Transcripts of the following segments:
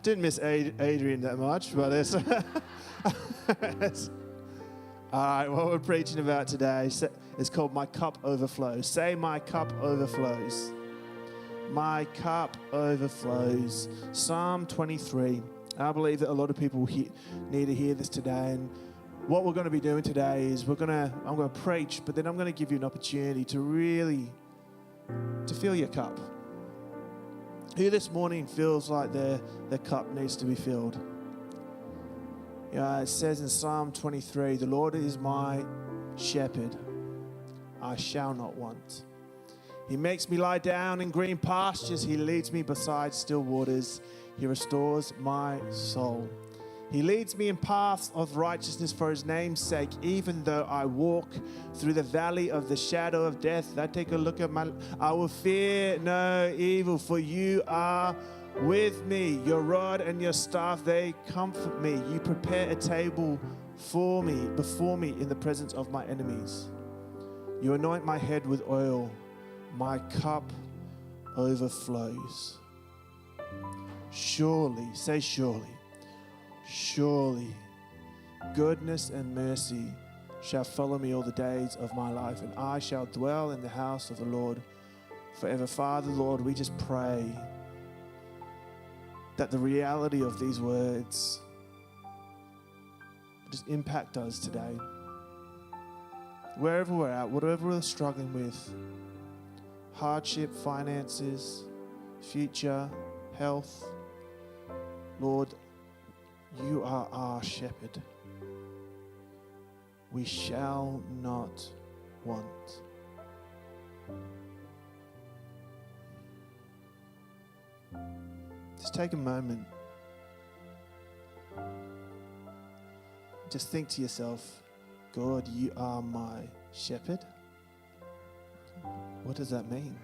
Didn't miss Adrian that much, but it's... All right, what we're preaching about today is called My Cup Overflows. Say, my cup overflows. My cup overflows. Psalm 23. I believe that a lot of people need to hear this today. And what we're going to be doing today is I'm going to preach, but then I'm going to give you an opportunity to fill your cup. Who this morning feels like their cup needs to be filled? It says in Psalm 23, the Lord is my shepherd, I shall not want. He makes me lie down in green pastures. He leads me beside still waters. He restores my soul. He leads me in paths of righteousness for his name's sake. Even though I walk through the valley of the shadow of death, I will fear no evil, for you are with me. Your rod and your staff, they comfort me. You prepare a table before me in the presence of my enemies. You anoint my head with oil. My cup overflows. Surely, say surely, surely, goodness and mercy shall follow me all the days of my life, and I shall dwell in the house of the Lord forever. Father, Lord, we just pray that the reality of these words just impact us today. Wherever we're at, whatever we're struggling with, hardship, finances, future, health, Lord, you are our shepherd. We shall not want. Just take a moment. Just think to yourself, God, you are my shepherd. What does that mean?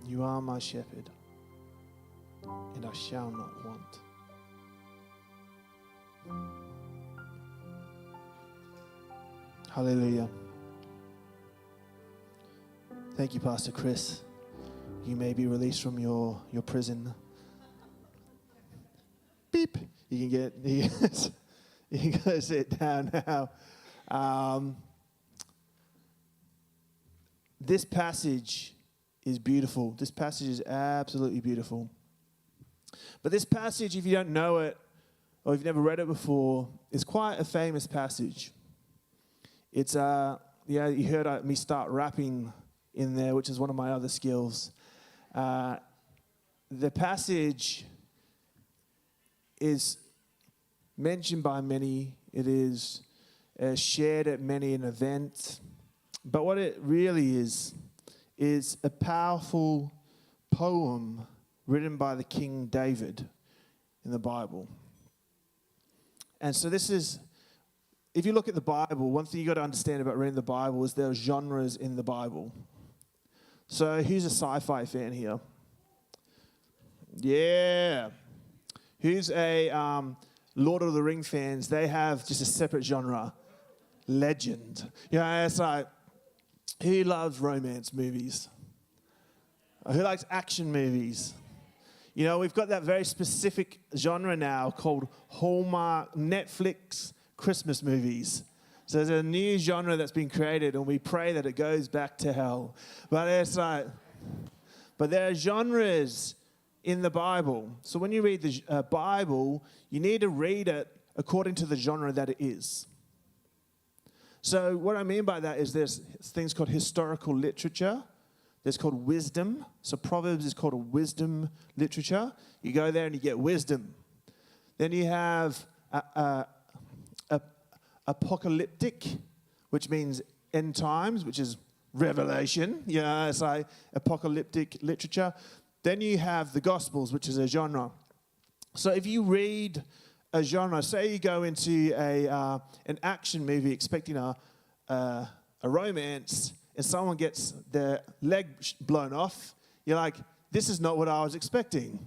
You are my shepherd, and I shall not want. Hallelujah. Thank you, Pastor Chris. You may be released from your prison. Beep. You can go sit down now. This passage is beautiful. This passage is absolutely beautiful. But this passage, if you don't know it, or if you've never read it before, is quite a famous passage. It's, you heard me start rapping in there, which is one of my other skills. The passage is mentioned by many. It is shared at many an event. But what it really is a powerful poem written by the King David in the Bible. And so this is, if you look at the Bible, one thing you got to understand about reading the Bible is there are genres in the Bible. So who's a sci-fi fan here? Yeah. Who's a Lord of the Rings fans? They have just a separate genre. Legend. It's like, who loves romance movies? Who likes action movies? We've got that very specific genre now called Hallmark Netflix Christmas movies. So there's a new genre that's been created, and we pray that it goes back to hell. But there are genres in the Bible. So when you read the Bible, you need to read it according to the genre that it is. So what I mean by that is there's things called historical literature. There's called wisdom. So Proverbs is called a wisdom literature. You go there and you get wisdom. Then you have apocalyptic, which means end times, which is Revelation. It's like apocalyptic literature. Then you have the Gospels, which is a genre. So if you read a genre, say you go into an action movie expecting a romance, and someone gets their leg blown off, you're like, this is not what I was expecting.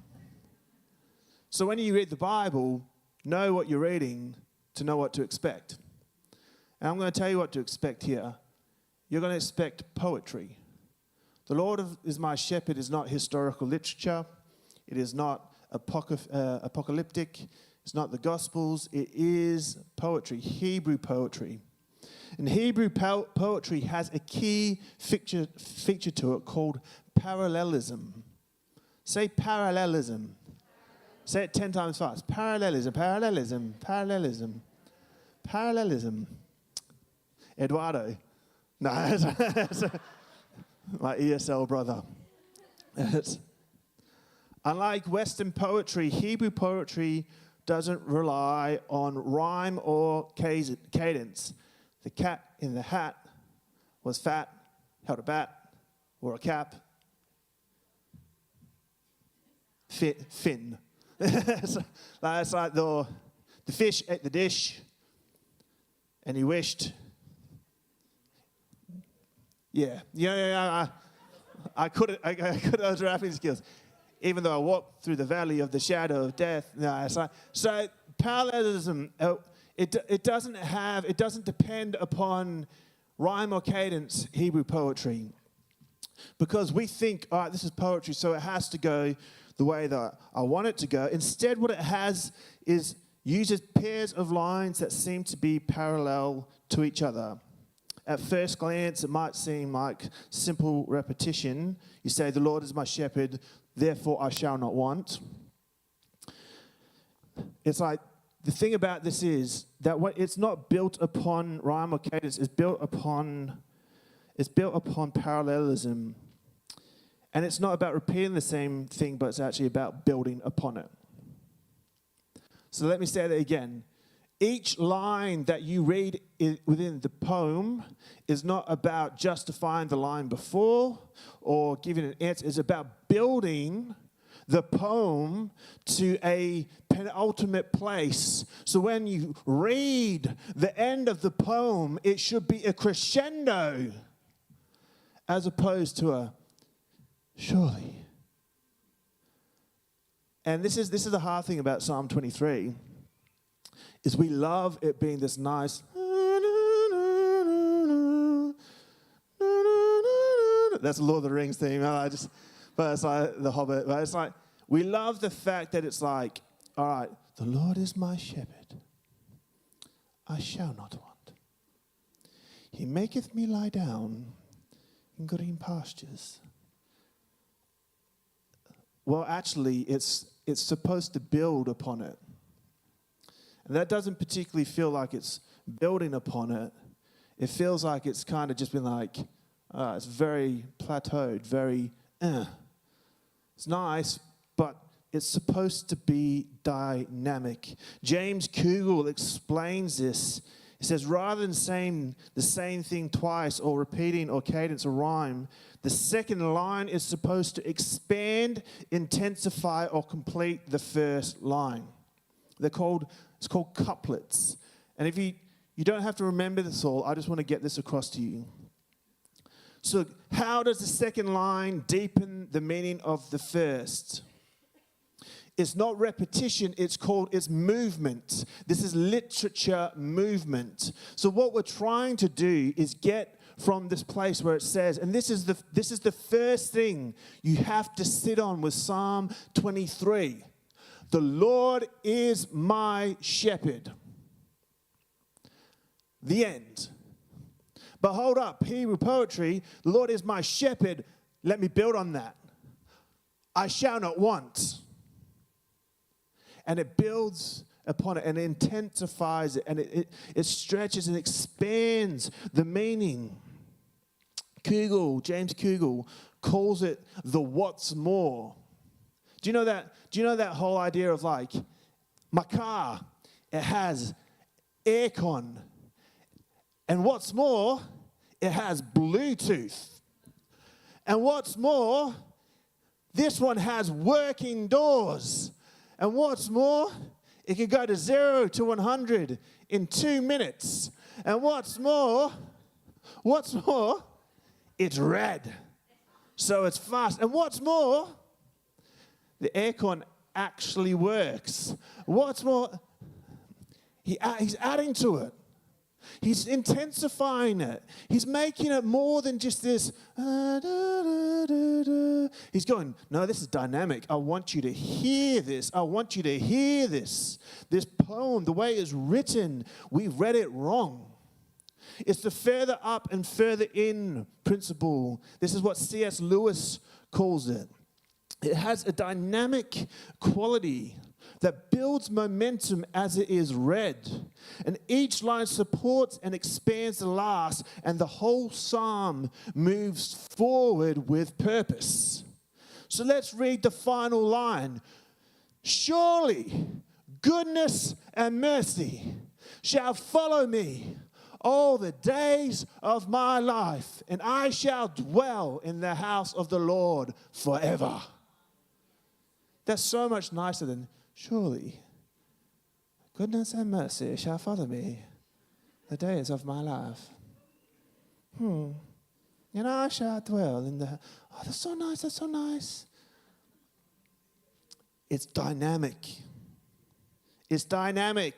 So when you read the Bible, know what you're reading to know what to expect. And I'm going to tell you what to expect here. You're going to expect poetry. The Lord is my shepherd is not historical literature. It is not apocalyptic. It's not the Gospels. It is poetry, Hebrew poetry. And Hebrew poetry has a key feature to it called parallelism. Say parallelism. Say it 10 times fast. Parallelism, parallelism, parallelism, parallelism. Eduardo. No, my ESL brother. Unlike Western poetry, Hebrew poetry doesn't rely on rhyme or cadence. The cat in the hat was fat, held a bat, wore a cap. Fin. It's like the fish ate the dish, and he wished. Yeah. I couldn't those rapping skills, even though I walked through the valley of the shadow of death. No, it's like, so parallelism. It doesn't depend upon rhyme or cadence. Hebrew poetry, because we think, all right, this is poetry, so it has to go the way that I want it to go. Instead, what it has is uses pairs of lines that seem to be parallel to each other. At first glance, it might seem like simple repetition. You say, the Lord is my shepherd, therefore I shall not want. It's like, the thing about this is that it's not built upon rhyme or cadence, it's built upon parallelism. And it's not about repeating the same thing, but it's actually about building upon it. So let me say that again. Each line that you read within the poem is not about justifying the line before or giving an answer. It's about building the poem to a penultimate place. So when you read the end of the poem, it should be a crescendo as opposed to a surely. And this is the hard thing about Psalm 23. Is we love it being this nice, that's the Lord of the Rings theme. But it's like the Hobbit. But it's like, we love the fact that it's like, all right, the Lord is my shepherd. I shall not want. He maketh me lie down in green pastures. Well, actually, it's supposed to build upon it. And that doesn't particularly feel like it's building upon it. It feels like it's kind of just been like, it's very plateaued, very, It's nice, but it's supposed to be dynamic. James Kugel explains this. He says, rather than saying the same thing twice or repeating or cadence or rhyme, the second line is supposed to expand, intensify, or complete the first line. It's called couplets. And if you don't have to remember this all, I just want to get this across to you. So how does the second line deepen the meaning of the first? It's not repetition, it's movement. This is literature movement. So what we're trying to do is get from this place where it says, and this is the first thing you have to sit on with Psalm 23. The Lord is my shepherd. The end. But hold up, Hebrew poetry, the Lord is my shepherd. Let me build on that. I shall not want. And it builds upon it and intensifies it and it stretches and expands the meaning. James Kugel calls it the what's more. Do you know that whole idea of like, my car, it has aircon. And what's more, it has Bluetooth. And what's more, this one has working doors. And what's more, it can go to 0 to 100 in 2 minutes. And what's more, it's red. So it's fast. And what's more, the aircon actually works. What's more, he's adding to it. He's intensifying it. He's making it more than just this. He's going, no, this is dynamic. I want you to hear this. I want you to hear this. This poem, the way it's written, we read it wrong. It's the further up and further in principle. This is what C.S. Lewis calls it. It has a dynamic quality that builds momentum as it is read. And each line supports and expands the last, and the whole psalm moves forward with purpose. So let's read the final line. Surely goodness and mercy shall follow me all the days of my life, and I shall dwell in the house of the Lord forever. That's so much nicer than, surely goodness and mercy shall follow me the days of my life. And I shall dwell in the... Oh, that's so nice, that's so nice. It's dynamic. It's dynamic.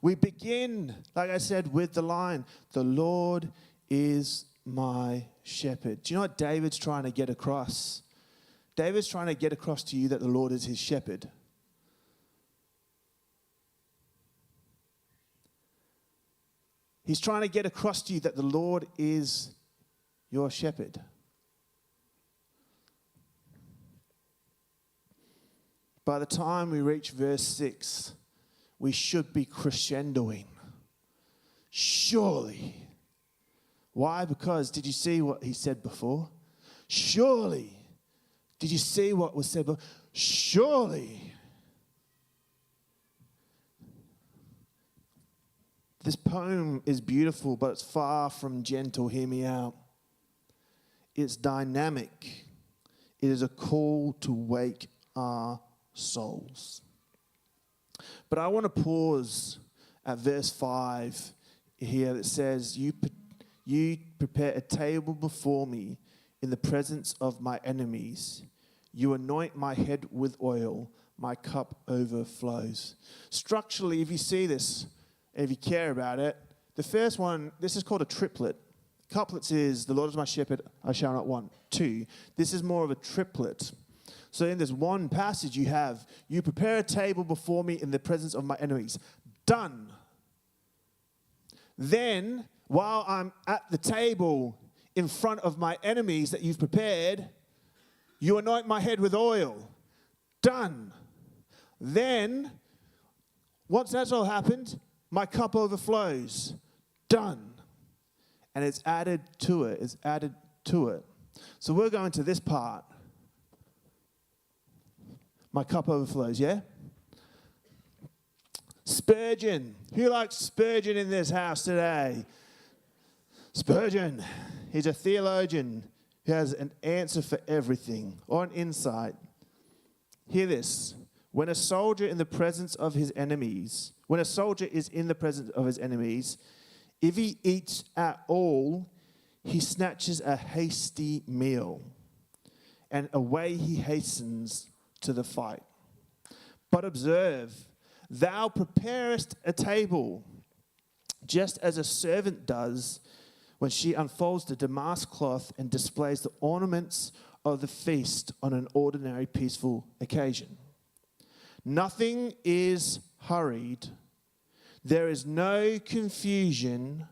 We begin, like I said, with the line, the Lord is my shepherd. Do you know what David's trying to get across? David's trying to get across to you that the Lord is his shepherd. He's trying to get across to you that the Lord is your shepherd. By the time we reach verse 6, we should be crescendoing. Surely. Why? Because did you see what he said before? Surely. Did you see what was said before? Surely. This poem is beautiful, but it's far from gentle. Hear me out. It's dynamic. It is a call to wake our souls. But I want to pause at verse 5 here that says, you prepare a table before me in the presence of my enemies. You anoint my head with oil. My cup overflows. Structurally, if you see this, and if you care about it, the first one, this is called a triplet. Couplets is, the Lord is my shepherd, I shall not want. 2, this is more of a triplet. So in this one passage you have, you prepare a table before me in the presence of my enemies. Done. Then, while I'm at the table in front of my enemies that you've prepared, you anoint my head with oil. Done. Then, once that's all happened, my cup overflows. Done. And it's added to it. It's added to it. So we're going to this part. My cup overflows, yeah? Spurgeon. Who likes Spurgeon in this house today? Spurgeon. He's a theologian who has an answer for everything, or an insight. Hear this. When a soldier is in the presence of his enemies, if he eats at all, he snatches a hasty meal, and away he hastens to the fight. But observe, thou preparest a table, just as a servant does when she unfolds the damask cloth and displays the ornaments of the feast on an ordinary peaceful occasion. Nothing is hurried. There is no confusion,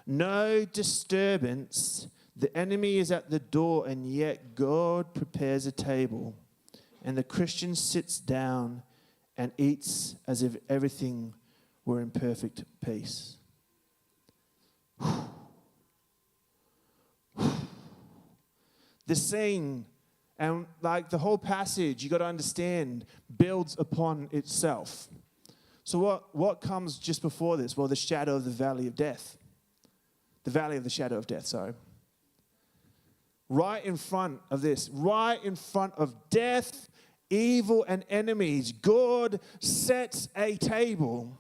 no disturbance. The enemy is at the door, and yet God prepares a table. And the Christian sits down and eats as if everything were in perfect peace. The scene, and like the whole passage, you got to understand, builds upon itself. So what comes just before this? Well, the shadow of the valley of death. The valley of the shadow of death, sorry. Right in front of this, right in front of death, evil, and enemies, God sets a table.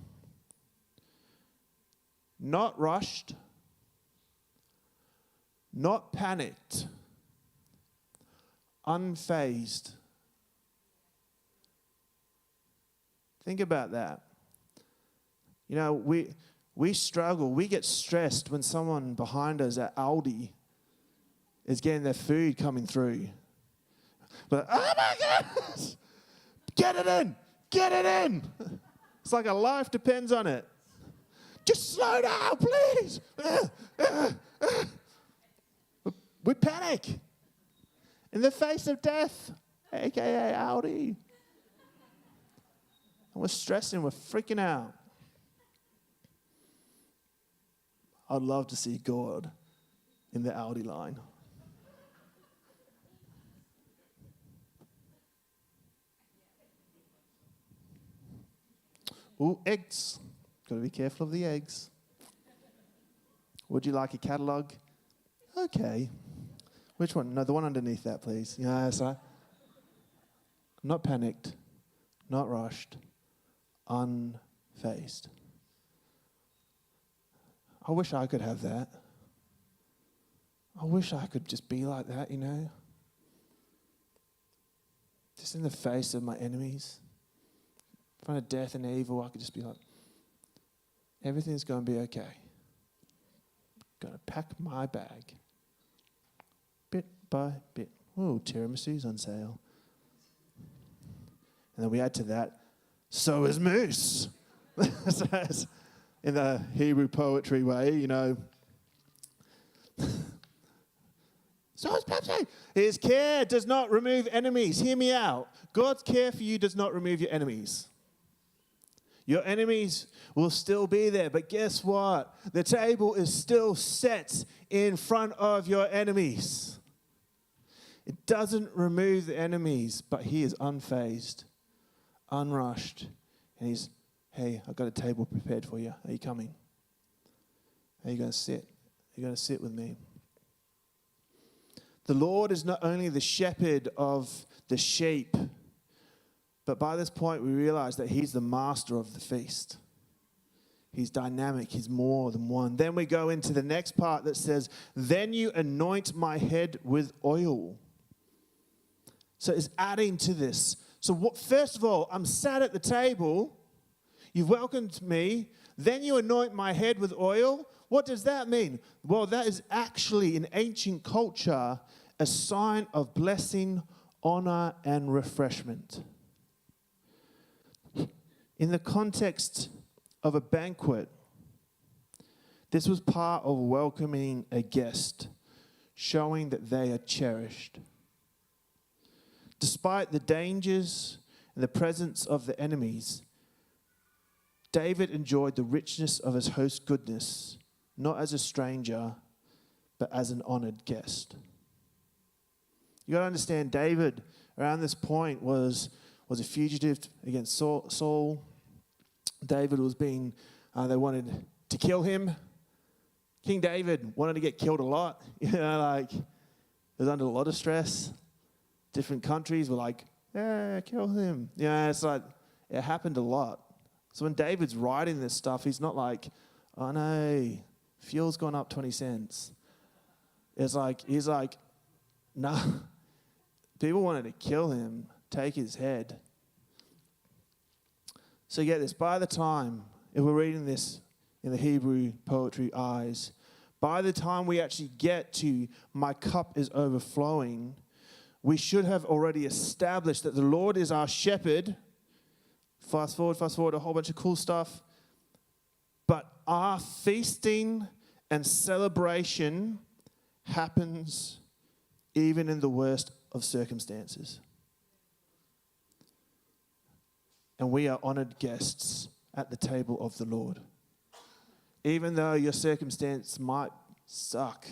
Not rushed, not panicked, unfazed. Think about that. You know, we struggle, we get stressed when someone behind us at Aldi is getting their food coming through. But, oh my gosh, get it in, get it in. It's like a life depends on it. Just slow down, please. We panic in the face of death, a.k.a. Audi. And we're stressing, we're freaking out. I'd love to see God in the Audi line. Ooh, eggs. Got to be careful of the eggs. Would you like a catalogue? Okay. Which one? No, the one underneath that, please. Yeah, sorry. Not panicked, not rushed, unfazed. I wish I could have that. I wish I could just be like that, you know. Just in the face of my enemies. In front of death and evil, I could just be like, everything's going to be okay. Going to pack my bag. Bit by bit. Oh, tiramisu's on sale. And then we add to that, so is moose. In the Hebrew poetry way, you know. So is Pepsi. His care does not remove enemies. Hear me out. God's care for you does not remove your enemies. Your enemies will still be there, but guess what? The table is still set in front of your enemies. It doesn't remove the enemies, but he is unfazed, unrushed, and he's, hey, I've got a table prepared for you. Are you coming? Are you going to sit? Are you going to sit with me? The Lord is not only the shepherd of the sheep, but by this point we realize that he's the master of the feast. He's dynamic. He's more than one. Then we go into the next part that says, then you anoint my head with oil. So it's adding to this. So first of all, I'm sat at the table. You've welcomed me. Then you anoint my head with oil. What does that mean? Well, that is actually in ancient culture a sign of blessing, honor, and refreshment. In the context of a banquet, this was part of welcoming a guest, showing that they are cherished. Despite the dangers and the presence of the enemies, David enjoyed the richness of his host's goodness, not as a stranger, but as an honored guest. You got to understand, David, around this point, was a fugitive against Saul. David was being, they wanted to kill him. King David wanted to get killed a lot. You know, like, he was under a lot of stress. Different countries were like, yeah, kill him. You know, it's like, it happened a lot. So when David's writing this stuff, he's not like, oh no, fuel's gone up 20 cents. It's like, he's like, no. People wanted to kill him, take his head. So get this, by the time, if we're reading this in the Hebrew poetry eyes, by the time we actually get to my cup is overflowing, we should have already established that the Lord is our shepherd. Fast forward, a whole bunch of cool stuff. But our feasting and celebration happens even in the worst of circumstances. And we are honored guests at the table of the Lord. Even though your circumstance might suck.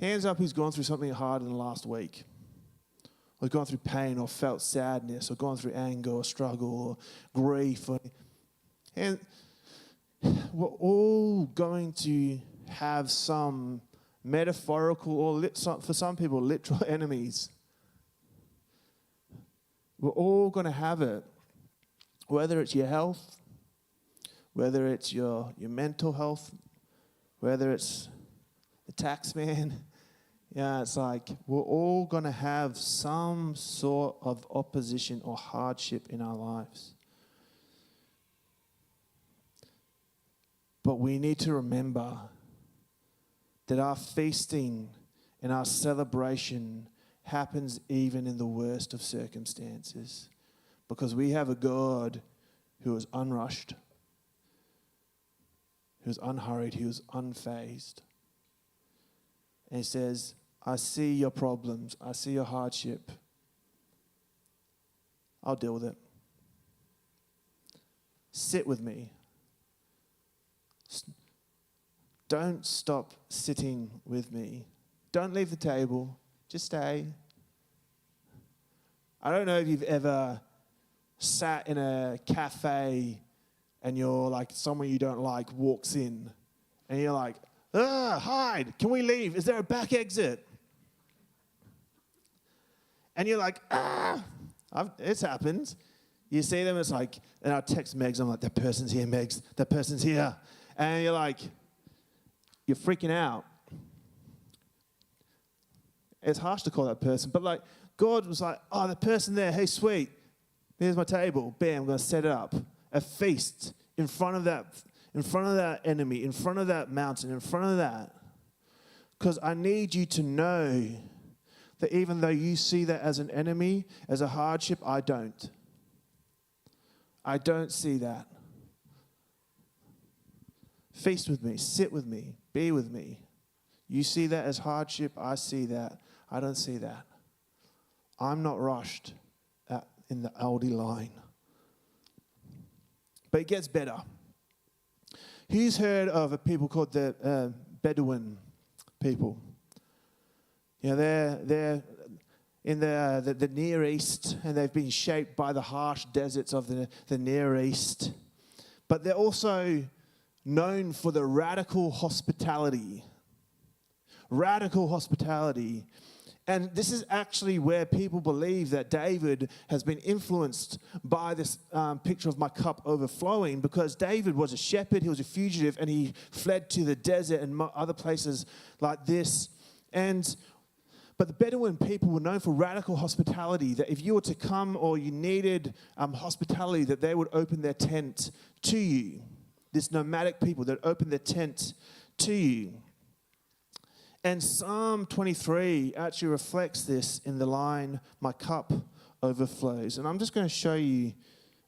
Hands up who's gone through something hard in the last week. Or gone through pain, or felt sadness, or gone through anger, or struggle, or grief. And we're all going to have some metaphorical, or for some people, literal enemies. We're all going to have it. Whether it's your health, whether it's your mental health, whether it's the tax man. Yeah, it's like we're all going to have some sort of opposition or hardship in our lives. But we need to remember that our feasting and our celebration happens even in the worst of circumstances, because we have a God who is unrushed, who is unhurried, who is unfazed. And he says, I see your problems, I see your hardship. I'll deal with it. Sit with me. Don't stop sitting with me. Don't leave the table. Just stay. I don't know if you've ever sat in a cafe and you're like, someone you don't like walks in and you're like, hide, can we leave? Is there a back exit? And you're like, it's happened. You see them, it's like, and I text Megs, I'm like, that person's here, Megs, that person's here. And you're like, you're freaking out. It's harsh to call that person, but like, God was like, oh, the person there, hey, sweet, here's my table. Bam, I'm going to set it up. A feast in front of that enemy, in front of that mountain, in front of that. Because I need you to know that even though you see that as an enemy, as a hardship, I don't. I don't see that. Feast with me, sit with me, be with me. You see that as hardship, I see that. I don't see that. I'm not rushed in the Aldi line. But it gets better. Who's heard of a people called the Bedouin people? You know, they're in the Near East, and they've been shaped by the harsh deserts of the Near East. But they're also known for the radical hospitality. Radical hospitality. And this is actually where people believe that David has been influenced by this picture of my cup overflowing, because David was a shepherd, he was a fugitive, and he fled to the desert and other places like this. But the Bedouin people were known for radical hospitality, that if you were to come or you needed hospitality, that they would open their tent to you. This nomadic people that open their tent to you. And Psalm 23 actually reflects this in the line, my cup overflows. And I'm just going to show you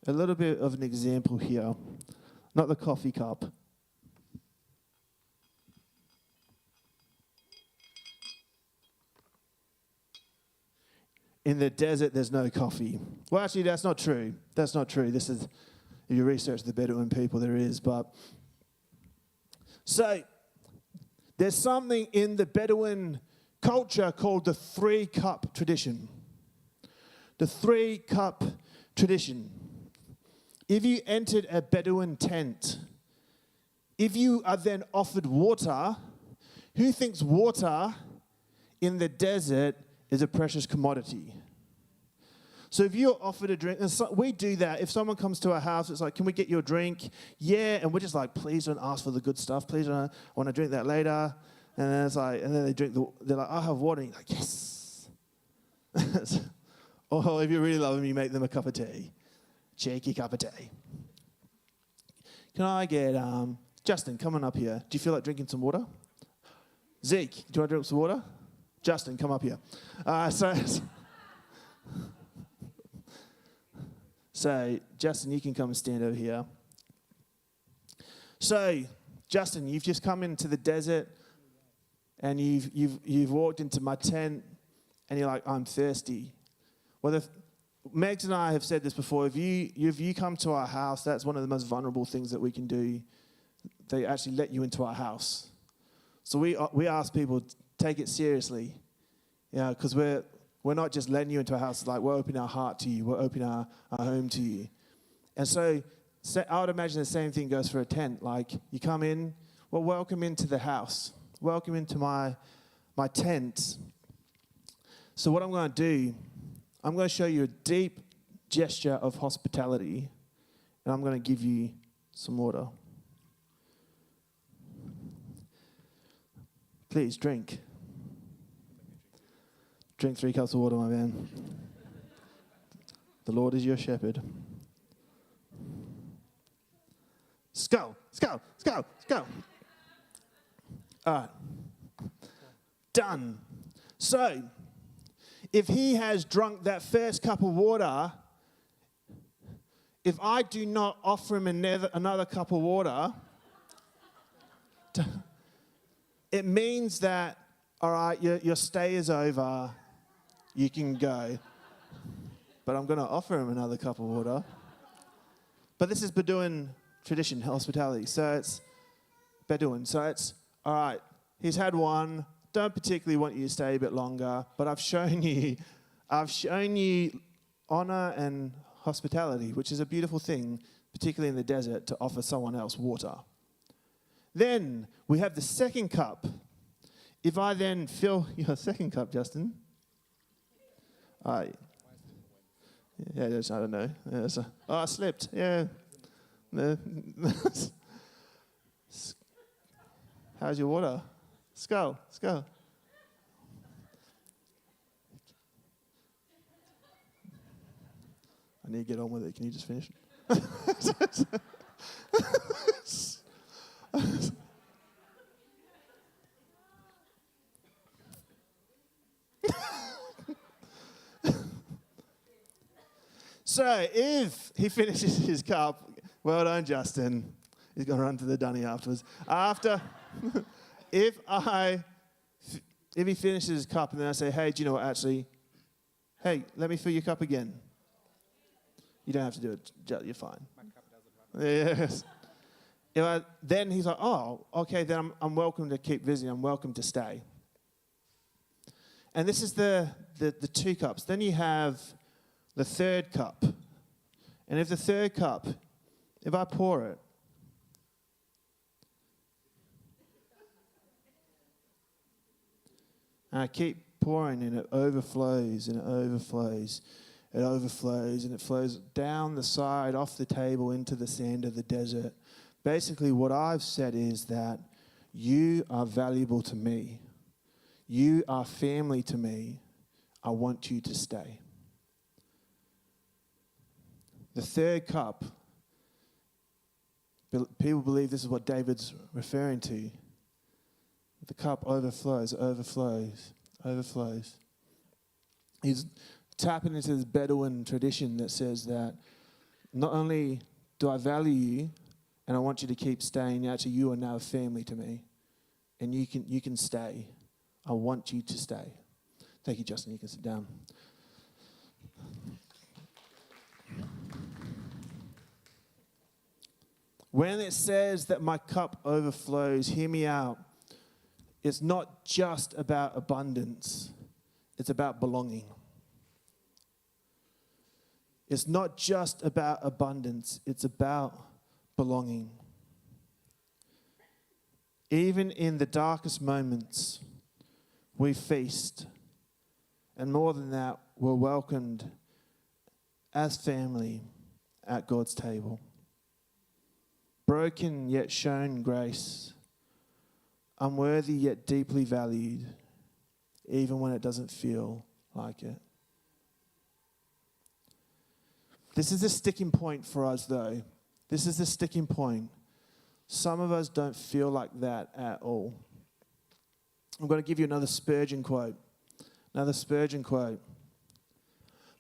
a little bit of an example here. Not the coffee cup. In the desert, there's no coffee. Well, actually, that's not true. That's not true. This is, if you research the Bedouin people, there is. But so there's something in the Bedouin culture called the 3-cup tradition. The 3-cup tradition. If you entered a Bedouin tent, if you are then offered water, who thinks water in the desert is a precious commodity? So if you're offered a drink, and we do that. If someone comes to our house, it's like, can we get you a drink? Yeah, and we're just like, please don't ask for the good stuff. Please don't, I want to drink that later. And then it's like, and then they drink, they're like, I'll have water. And you're like, yes. Or if you really love them, you make them a cup of tea. Cheeky cup of tea. Can I get, Justin, come on up here. Do you feel like drinking some water? Zeke, do you want to drink some water? Justin, come up here. So, Justin, you can come and stand over here. So, Justin, you've just come into the desert, and you've walked into my tent, and you're like, I'm thirsty. Well, Megs and I have said this before. If you come to our house, that's one of the most vulnerable things that we can do. They actually let you into our house. So we ask people, take it seriously, because we're not just letting you into our house. It's like we're opening our heart to you. We're opening our home to you. And so I would imagine the same thing goes for a tent. Like you come in, well, welcome into the house. Welcome into my tent. So what I'm going to do, I'm going to show you a deep gesture of hospitality, and I'm going to give you some water. Please drink. Drink 3 cups of water, my man. The Lord is your shepherd. Let's go. Let's go. All right. Done. So, if he has drunk that first cup of water, if I do not offer him another cup of water, it means that, all right, your stay is over, you can go. But I'm going to offer him another cup of water. But this is Bedouin tradition, hospitality. So it's Bedouin. So it's, all right, he's had one. Don't particularly want you to stay a bit longer, but I've shown you honor and hospitality, which is a beautiful thing, particularly in the desert, to offer someone else water. Then we have the second cup. If I then fill your second cup, Justin, yeah, I don't know. I slipped. Yeah. How's your water? Skull. I need to get on with it. Can you just finish? So if he finishes his cup, well done, Justin. He's going to run to the dunny afterwards. If he finishes his cup and then I say, hey, do you know what, actually, hey, let me fill your cup again. You don't have to do it. You're fine. My cup doesn't run. Yes. Then he's like, oh, okay, then I'm welcome to keep visiting. I'm welcome to stay. And this is the two cups. Then you have the third cup. And if the third cup, if I pour it, and I keep pouring and it overflows and it overflows. It overflows and it flows down the side, off the table, into the sand of the desert. Basically, what I've said is that you are valuable to me. You are family to me. I want you to stay. The third cup, people believe this is what David's referring to. The cup overflows. He's tapping into this Bedouin tradition that says that not only do I value you and I want you to keep staying, actually you are now a family to me and you can stay. I want you to stay. Thank you, Justin. You can sit down. When it says that my cup overflows, hear me out. It's not just about abundance. It's about belonging. It's not just about abundance. It's about belonging. Even in the darkest moments, we feast. And more than that, we're welcomed as family at God's table. Broken yet shown grace. Unworthy yet deeply valued, even when it doesn't feel like it. This is the sticking point for us, though. This is the sticking point. Some of us don't feel like that at all. I'm going to give you another Spurgeon quote.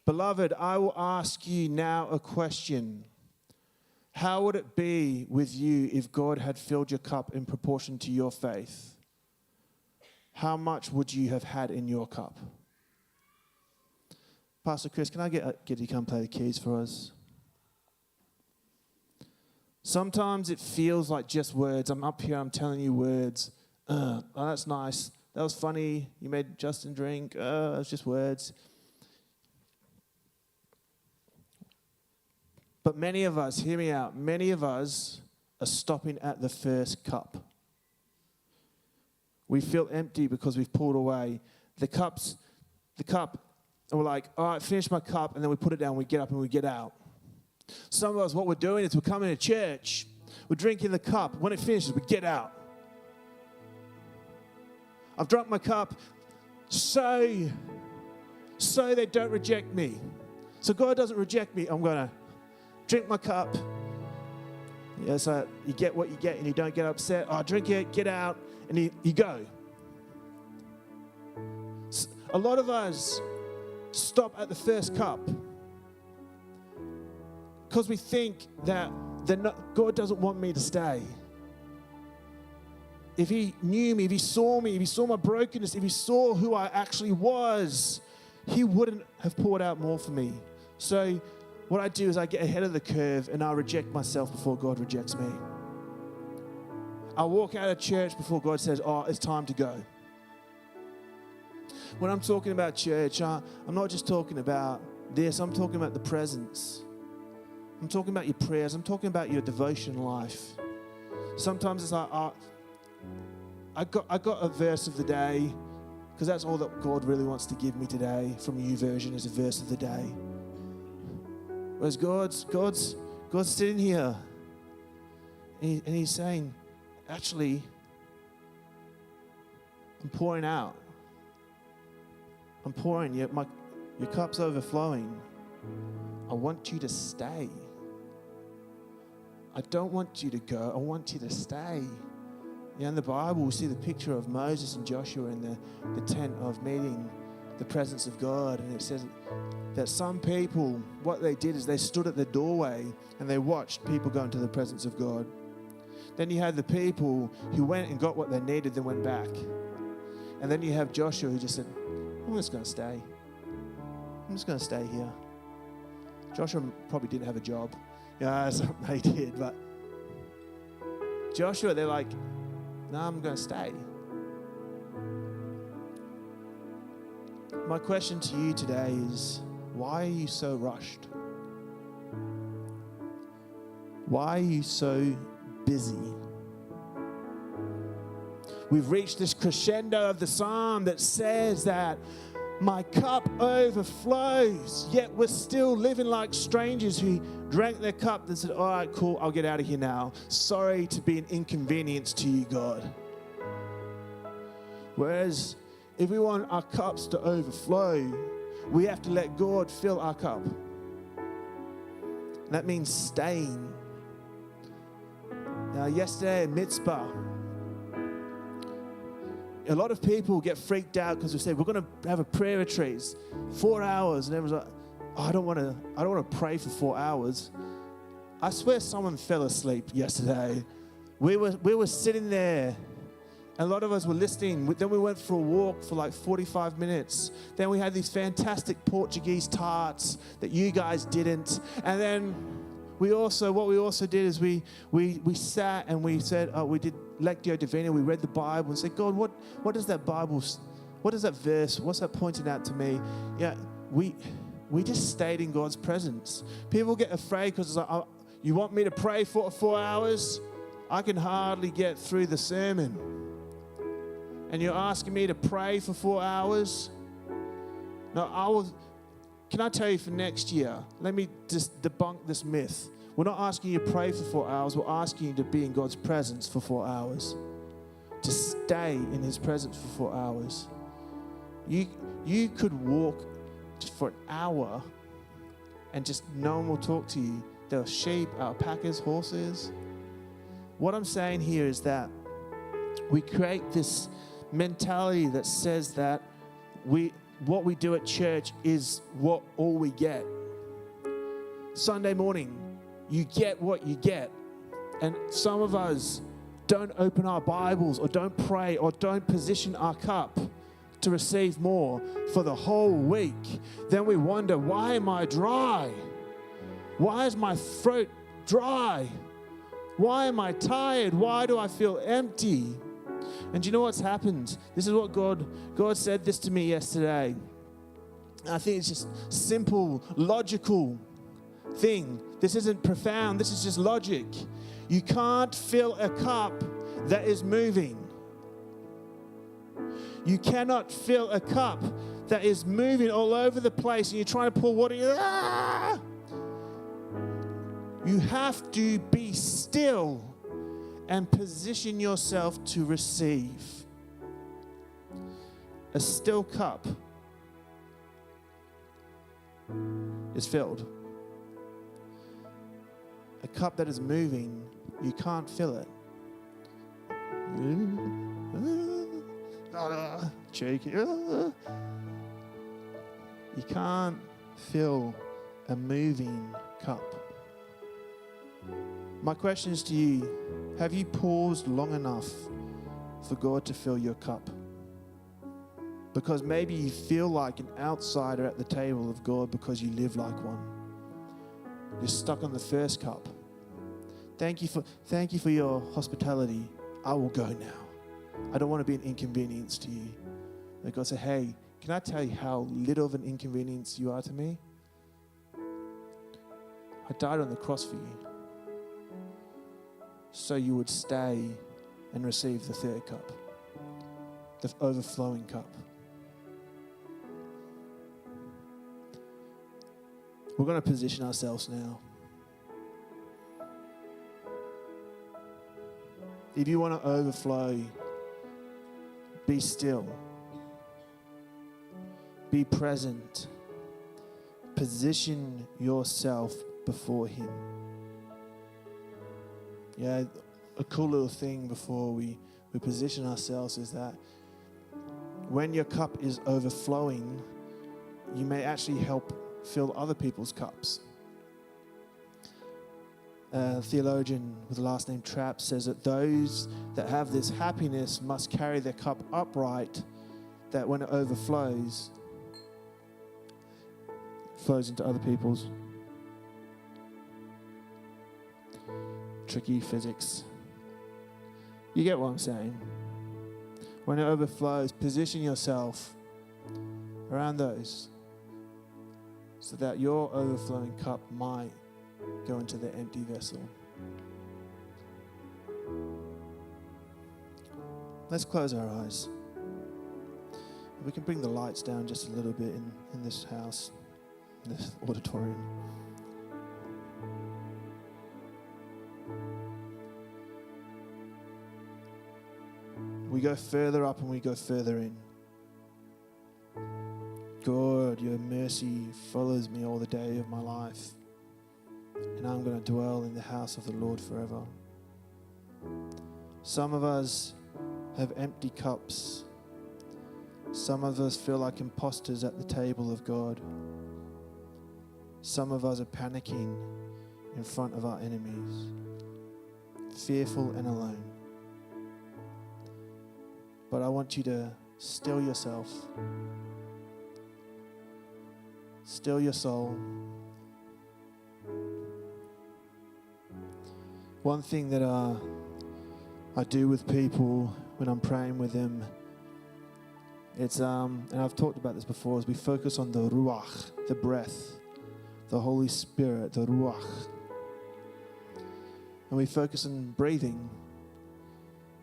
Beloved, I will ask you now a question. How would it be with you if God had filled your cup in proportion to your faith? How much would you have had in your cup? Pastor Chris, can I get you to come play the keys for us? Sometimes it feels like just words. I'm up here, I'm telling you words. Oh, that's nice. That was funny. You made Justin drink. That's just words. But many of us, hear me out, many of us are stopping at the first cup. We feel empty because we've pulled away. The cup, and we're like, all right, finish my cup, and then we put it down, we get up and we get out. Some of us, what we're doing is we're coming to church, we're drinking the cup. When it finishes, we get out. I've drunk my cup so they don't reject me. So God doesn't reject me. I'm going to drink my cup. Yeah, so you get what you get and you don't get upset. Oh, drink it, get out, and you go. A lot of us stop at the first cup because we think that God doesn't want me to stay. If he knew me, if he saw my brokenness, if he saw who I actually was, he wouldn't have poured out more for me. So what I do is I get ahead of the curve and I reject myself before God rejects me. I walk out of church before God says, oh, it's time to go. When I'm talking about church, I'm not just talking about this. I'm talking about the presence. I'm talking about your prayers. I'm talking about your devotion life. Sometimes it's like, I got a verse of the day, because that's all that God really wants to give me today from YouVersion is a verse of the day. Whereas God's sitting here and he's saying, actually, I'm pouring out. I'm pouring, your cup's overflowing. I want you to stay. I don't want you to go. I want you to stay. In the Bible, we see the picture of Moses and Joshua in the tent of meeting the presence of God. And it says that some people, what they did is they stood at the doorway and they watched people go into the presence of God. Then you had the people who went and got what they needed, then went back. And then you have Joshua who just said, I'm just going to stay. I'm just going to stay here. Joshua probably didn't have a job. They did, but Joshua, they're like, no, I'm going to stay. My question to you today is, why are you so rushed? Why are you so busy? We've reached this crescendo of the psalm that says that my cup overflows, yet we're still living like strangers who drank their cup and said, all right, cool, I'll get out of here now. Sorry to be an inconvenience to you, God. Whereas if we want our cups to overflow, we have to let God fill our cup. That means staying. Now, yesterday at Mitzvah, a lot of people get freaked out because we say we're going to have a prayer retreat, 4 hours, and everyone's like, oh, I don't want to pray for 4 hours. I swear someone fell asleep yesterday. We were sitting there, and a lot of us were listening. Then we went for a walk for like 45 minutes. Then we had these fantastic Portuguese tarts that you guys didn't, and then what we also did is we sat and we said, we did Lectio Divina. We read the Bible and said, God, what does that Bible, what is that verse, what's that pointing out to me? Yeah, we just stayed in God's presence. People get afraid because it's like, oh, you want me to pray for 4 hours? I can hardly get through the sermon. And you're asking me to pray for 4 hours? No, can I tell you for next year, let me just debunk this myth. We're not asking you to pray for 4 hours. We're asking you to be in God's presence for 4 hours. To stay in his presence for 4 hours. You could walk just for an hour and just no one will talk to you. There are sheep, alpacas, horses. What I'm saying here is that we create this mentality that says that what we do at church is all we get. Sunday morning, you get what you get. And some of us don't open our Bibles or don't pray or don't position our cup to receive more for the whole week. Then we wonder, why am I dry? Why is my throat dry? Why am I tired? Why do I feel empty? And do you know what's happened? This is what God said this to me yesterday. I think it's just simple, logical thing. This isn't profound. This is just logic. You can't fill a cup that is moving. You cannot fill a cup that is moving all over the place and you're trying to pour water. You have to be still and position yourself to receive. A still cup is filled. A cup that is moving, you can't fill it. Cheeky. You can't fill a moving cup. My question is to you, have you paused long enough for God to fill your cup? Because maybe you feel like an outsider at the table of God because you live like one. You're stuck on the first cup. Thank you for your hospitality. I will go now. I don't want to be an inconvenience to you. But God said, hey, can I tell you how little of an inconvenience you are to me? I died on the cross for you, so you would stay and receive the third cup, the overflowing cup. We're going to position ourselves now. If you want to overflow, be still. Be present. Position yourself before Him. Yeah, a cool little thing before we position ourselves is that when your cup is overflowing, you may actually help fill other people's cups. A theologian with the last name Trapp says that those that have this happiness must carry their cup upright, that when it overflows, flows into other people's. Tricky physics. You get what I'm saying? When it overflows, position yourself around those so that your overflowing cup might go into the empty vessel. Let's close our eyes. We can bring the lights down just a little bit in this house, in this auditorium. We go further up and we go further in. God, your mercy follows me all the day of my life, and I'm going to dwell in the house of the Lord forever. Some of us have empty cups. Some of us feel like imposters at the table of God. Some of us are panicking in front of our enemies, fearful and alone. But I want you to still yourself, still your soul. One thing that I do with people when I'm praying with them, it's and I've talked about this before, is we focus on the ruach, the breath, the Holy Spirit, the ruach, and we focus on breathing.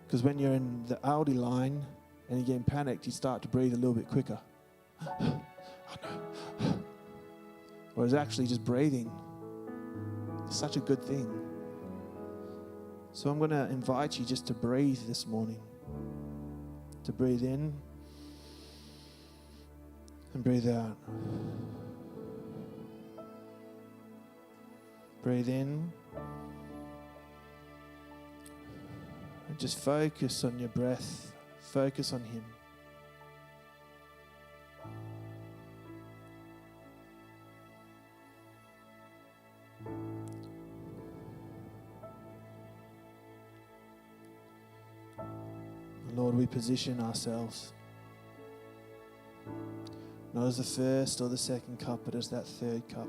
Because when you're in the Audi line and you're getting panicked, you start to breathe a little bit quicker. Whereas actually just breathing is such a good thing. So I'm going to invite you just to breathe this morning. To breathe in and breathe out. Breathe in. And just focus on your breath. Focus on Him. Lord, we position ourselves not as the first or the second cup, but as that third cup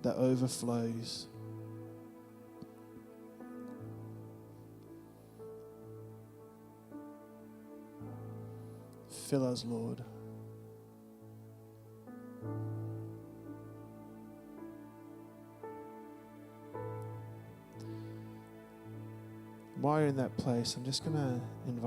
that overflows. Fill us, Lord. While you're in that place, I'm just going to invite